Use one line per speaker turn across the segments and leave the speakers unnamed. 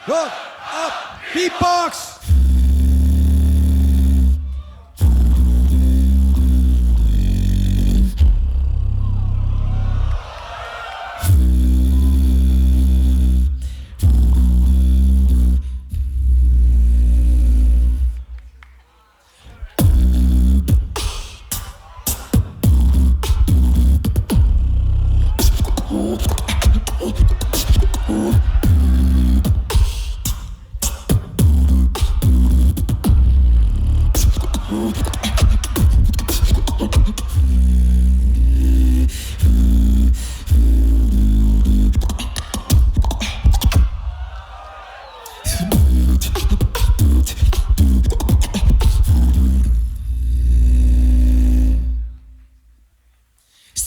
Up, beatbox.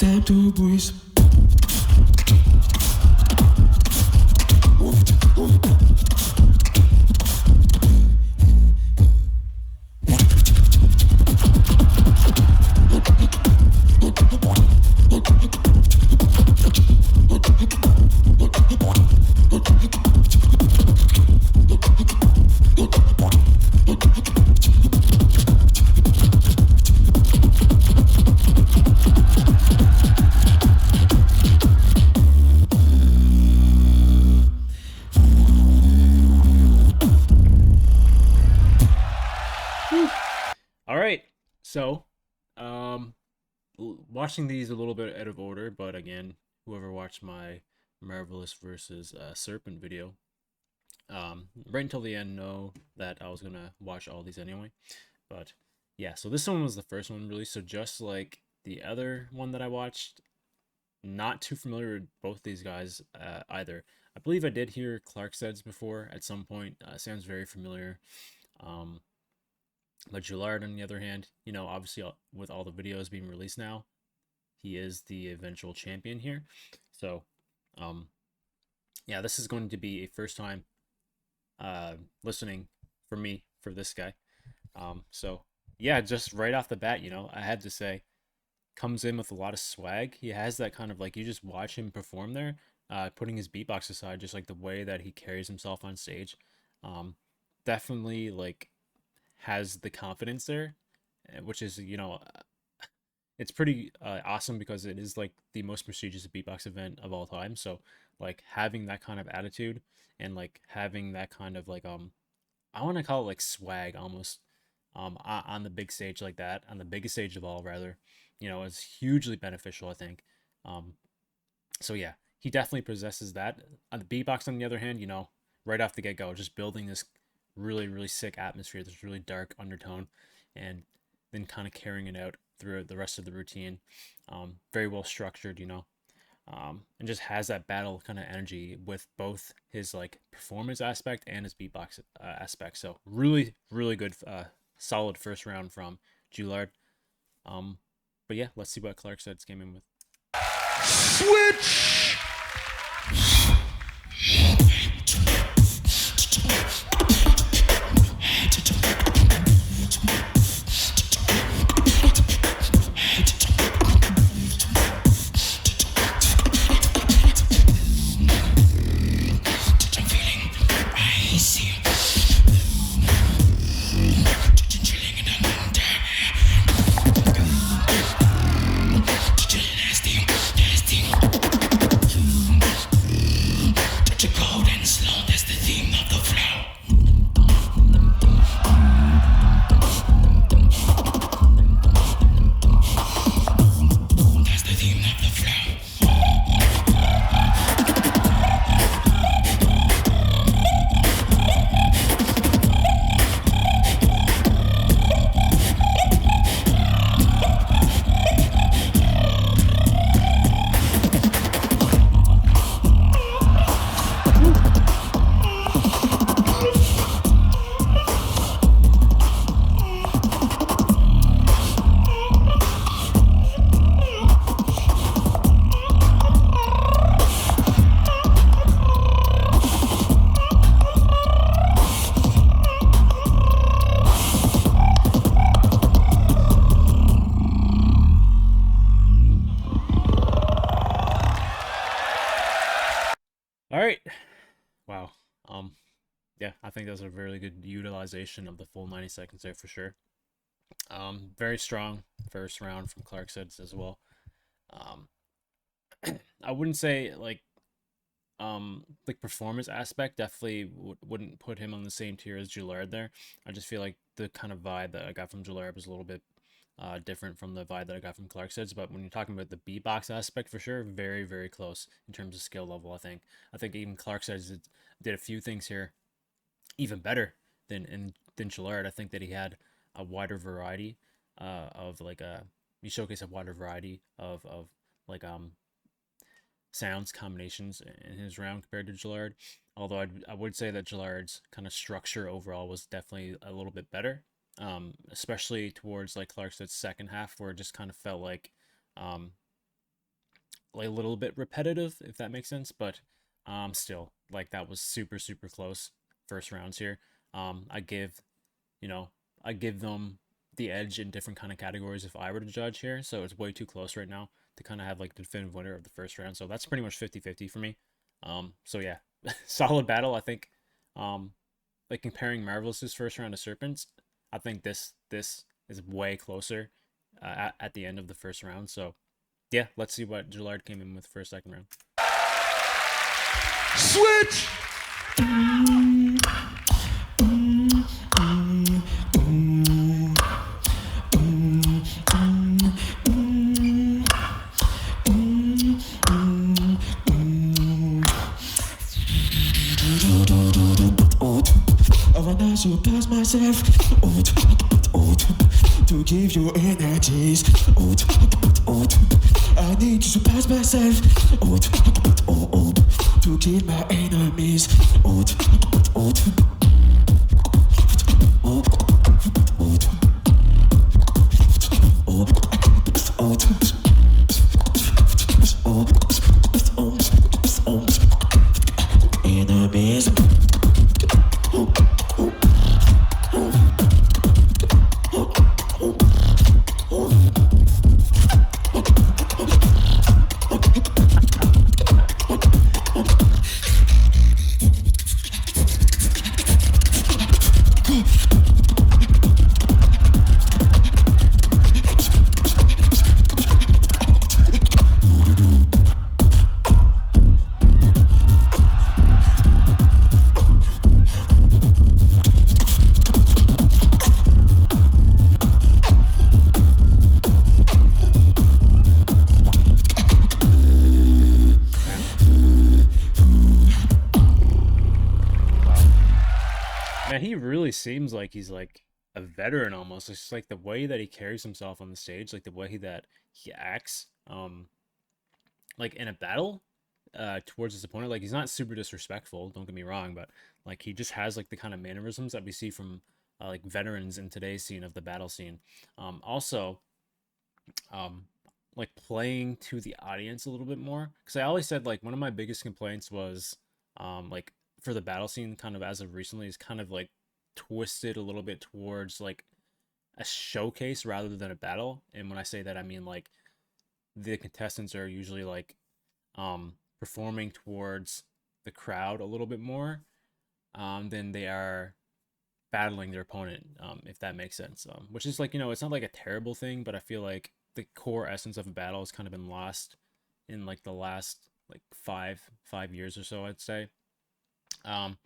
Time to breeze.
All right, so watching these a little bit out of order, but again, whoever watched my Marvelous versus Serpent video, right until the end, know that I was gonna watch all these anyway. But yeah, so this one was the first one released, so just like the other one that I watched, not too familiar with both these guys either. I believe I did hear CLARKCEDS before at some point. Sounds very familiar. But Julard, on the other hand, you know, obviously with all the videos being released now, he is the eventual champion here. So, yeah, this is going to be a first time listening for me for this guy. So yeah, just right off the bat, you know, I had to say, comes in with a lot of swag. He has that kind of like, you just watch him perform there, putting his beatbox aside, just like the way that he carries himself on stage. Definitely like has the confidence there, which is, you know, it's pretty awesome because it is like the most prestigious beatbox event of all time. So like having that kind of attitude and like having that kind of like I want to call it like swag almost on the big stage like that, on the biggest stage of all rather, you know, is hugely beneficial, I think. So yeah, he definitely possesses that. On the beatbox, on the other hand, you know, right off the get-go, just building this really sick atmosphere, this really dark undertone, and then kind of carrying it out through the rest of the routine. Very well structured, you know, and just has that battle kind of energy with both his like performance aspect and his beatbox aspect. So really good, solid first round from Julard. But yeah, let's see what CLARKCEDS came in with.
Switch.
All right. Wow. yeah, I think that's a very good utilization of the full 90 seconds there for sure. Very strong first round from CLARKCEDS as well. Um, I wouldn't say like performance aspect definitely wouldn't put him on the same tier as Julard there. I just feel like the kind of vibe that I got from Julard was a little bit different from the vibe that I got from CLARKCEDS. But when you're talking about the beatbox aspect, for sure, very very close in terms of skill level. I think even CLARKCEDS did a few things here even better than Julard. I think that he had a wider variety of like he showcased a wider variety of like sounds combinations in his round compared to Julard. Although I would say that Gillard's kind of structure overall was definitely a little bit better, especially towards like CLARKCEDS' second half, where it just kind of felt um, like a little bit repetitive, if that makes sense. But still, like that was super super close first rounds here. I give, you know, I give them the edge in different kind of categories if I were to judge here. So it's way too close right now to kind of have like the definitive winner of the first round. So that's pretty much 50-50 for me. So yeah, solid battle. I think, like comparing Marvelous's first round to Serpent's, I think this is way closer at the end of the first round. So yeah, let's see what Julard came in with for a second round.
Switch!
I wanna surpass myself to give you energies. I need to surpass myself to kill my enemies. Enemies.
Man, he really seems like he's like a veteran almost. It's just like the way that he carries himself on the stage, like the way that he acts, like in a battle, towards his opponent. Like he's not super disrespectful. Don't get me wrong, but like he just has like the kind of mannerisms that we see from like veterans in today's scene of the battle scene. Also, um, like playing to the audience a little bit more, because I always said like one of my biggest complaints was, like for the battle scene, kind of as of recently, is kind of like twisted a little bit towards like a showcase rather than a battle. And when I say that, I mean like the contestants are usually like performing towards the crowd a little bit more than they are battling their opponent, if that makes sense. Which is like, it's not like a terrible thing, but I feel like the core essence of a battle has kind of been lost in like the last like five years or so, I'd say. Um,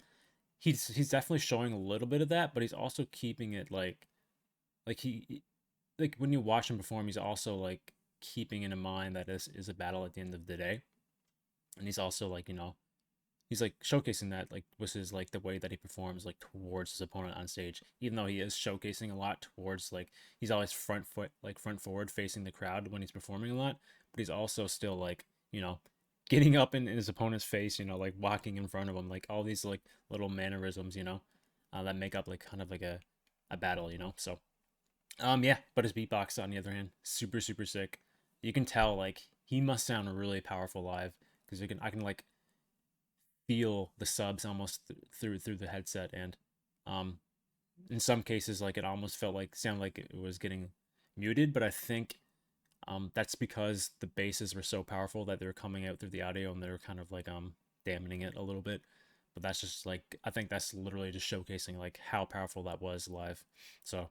he's definitely showing a little bit of that, but he's also keeping it like like when you watch him perform, he's also like keeping in mind that this is a battle at the end of the day, and he's also like he's like showcasing that like with his like the way that he performs like towards his opponent on stage, even though he is showcasing a lot towards like he's always front forward facing the crowd when he's performing a lot, but he's also still like getting up in his opponent's face, like walking in front of him, like all these like little mannerisms, that make up like kind of like a battle, so yeah. But his beatbox on the other hand, super super sick. You can tell like he must sound really powerful live, because I can like feel the subs almost through the headset, and in some cases like it almost felt like sound like it was getting muted, but I think that's because the basses were so powerful that they were coming out through the audio, and they were kind of like dampening it a little bit. but that's just like, I think that's literally just showcasing like how powerful that was live. So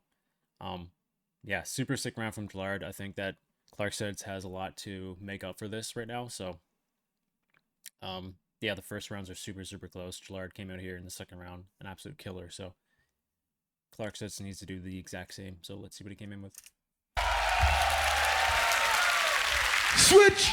yeah, super sick round from Julard. I think that CLARKCEDS has a lot to make up for this right now. So yeah, the first rounds are super close. Julard came out here in the second round, an absolute killer. So CLARKCEDS needs to do the exact same. So let's see what he came in with.
Switch!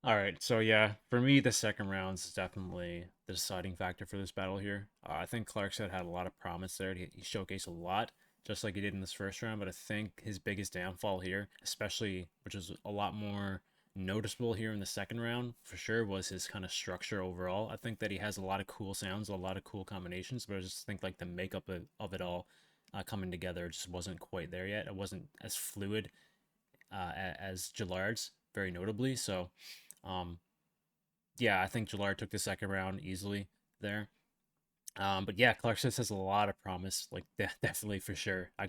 All right, so yeah, for me, the second round is definitely the deciding factor for this battle here. I think CLARKCEDS had a lot of promise there. He showcased a lot, just like he did in this first round, but I think his biggest downfall here, especially, which is a lot more noticeable here in the second round, for sure, was his kind of structure overall. I think that he has a lot of cool sounds, a lot of cool combinations, but I just think like the makeup of it all coming together just wasn't quite there yet. It wasn't as fluid as Jullard's, very notably, so... yeah, I think Julard took the second round easily there. But yeah, CLARKCEDS has a lot of promise, like definitely for sure. I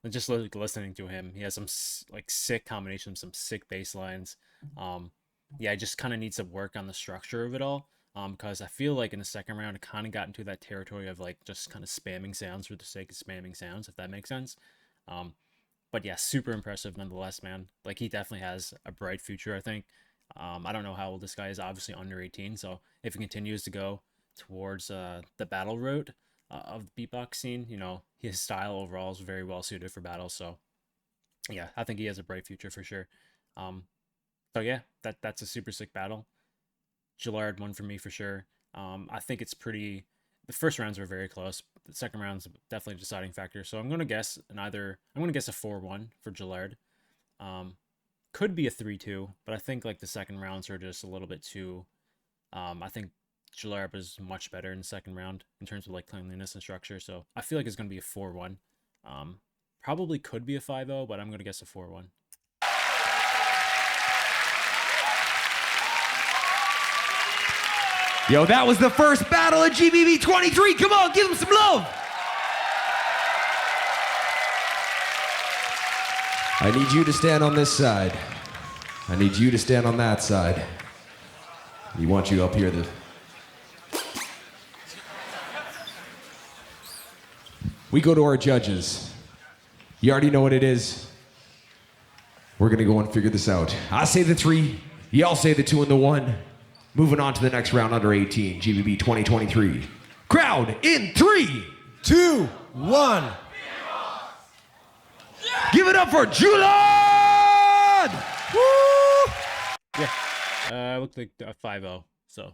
just like listening to him. He has some like sick combinations, some sick bass lines. Yeah, I just kind of needs to work on the structure of it all. Because I feel like in the second round, it kind of got into that territory of like just kind of spamming sounds for the sake of spamming sounds, if that makes sense. But yeah, super impressive nonetheless, man. Like he definitely has a bright future, I think. I don't know how old this guy is, obviously under 18, so if he continues to go towards the battle route of the beatbox scene, you know, his style overall is very well suited for battle, so yeah, I think he has a bright future for sure. So yeah, that's a super sick battle. Julard won for me for sure. I think it's pretty... The first rounds were very close. The second round's definitely a deciding factor, so I'm going to guess a 4-1 for Julard. Could be a 3-2, but I think like the second rounds are just a little bit too... I think Julard was much better in the second round in terms of like cleanliness and structure, so I feel like it's going to be a 4-1. Probably could be a 5-0, but I'm going to guess a 4-1.
Yo, that was the first battle of GBB23. Come on, give them some love. I need you to stand on this side. I need you to stand on that side. We want you up here. We go to our judges. You already know what it is. We're gonna go and figure this out. I say the 3, y'all say the 2 and the 1. Moving on to the next round under 18, GBB 2023. Crowd in 3, 2, 1. Give it up for Julard! Woo!
Yeah, looked like a 5-0. So,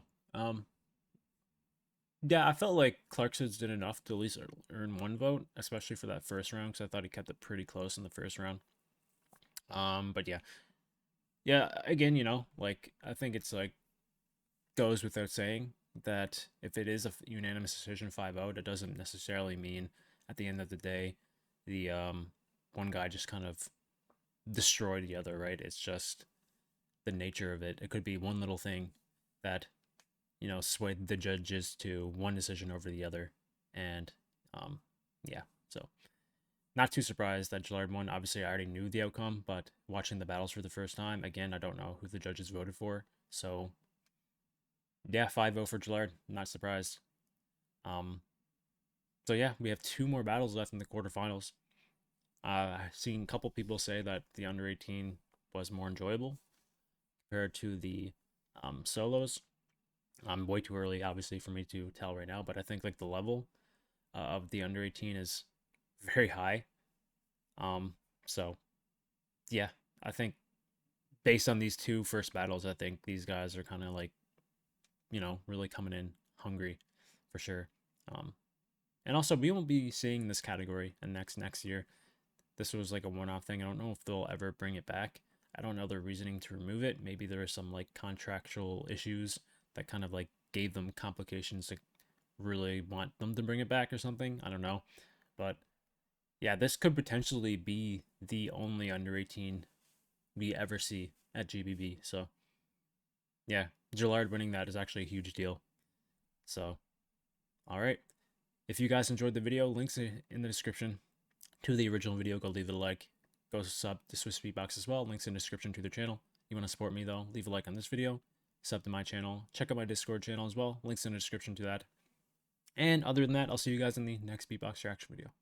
yeah, I felt like CLARKCEDS did enough to at least earn 1 vote, especially for that first round, because I thought he kept it pretty close in the first round. But yeah, again, you know, like I think it's like goes without saying that if it is a unanimous decision 5-0, that doesn't necessarily mean at the end of the day the one guy just kind of destroyed the other, right? It's just the nature of it. It could be one little thing that, you know, swayed the judges to one decision over the other. And yeah, so not too surprised that Julard won. Obviously, I already knew the outcome, but watching the battles for the first time, again, I don't know who the judges voted for. So yeah, 5-0 for Julard. Not surprised. So yeah, we have 2 more battles left in the quarterfinals. I've seen a couple people say that the under 18 was more enjoyable compared to the solos. Way too early, obviously, for me to tell right now, but I think like the level of the under 18 is very high. So yeah, I think based on these 2 first battles, I think these guys are kind of like, you know, really coming in hungry for sure. And also, we won't be seeing this category in next year. This was like a one-off thing. I don't know if they'll ever bring it back. I don't know their reasoning to remove it. Maybe there are some like contractual issues that kind of like gave them complications to really want them to bring it back or something. I don't know. But yeah, this could potentially be the only under 18 we ever see at GBB. So yeah, Julard winning that is actually a huge deal. So, all right. If you guys enjoyed the video, links in the description to the original video. Go leave it a like. Go sub to Swiss Beatbox as well. Links in the description to their channel. You want to support me though, leave a like on this video. Sub to my channel. Check out my Discord channel as well. Links in the description to that. And other than that, I'll see you guys in the next Beatbox reaction video.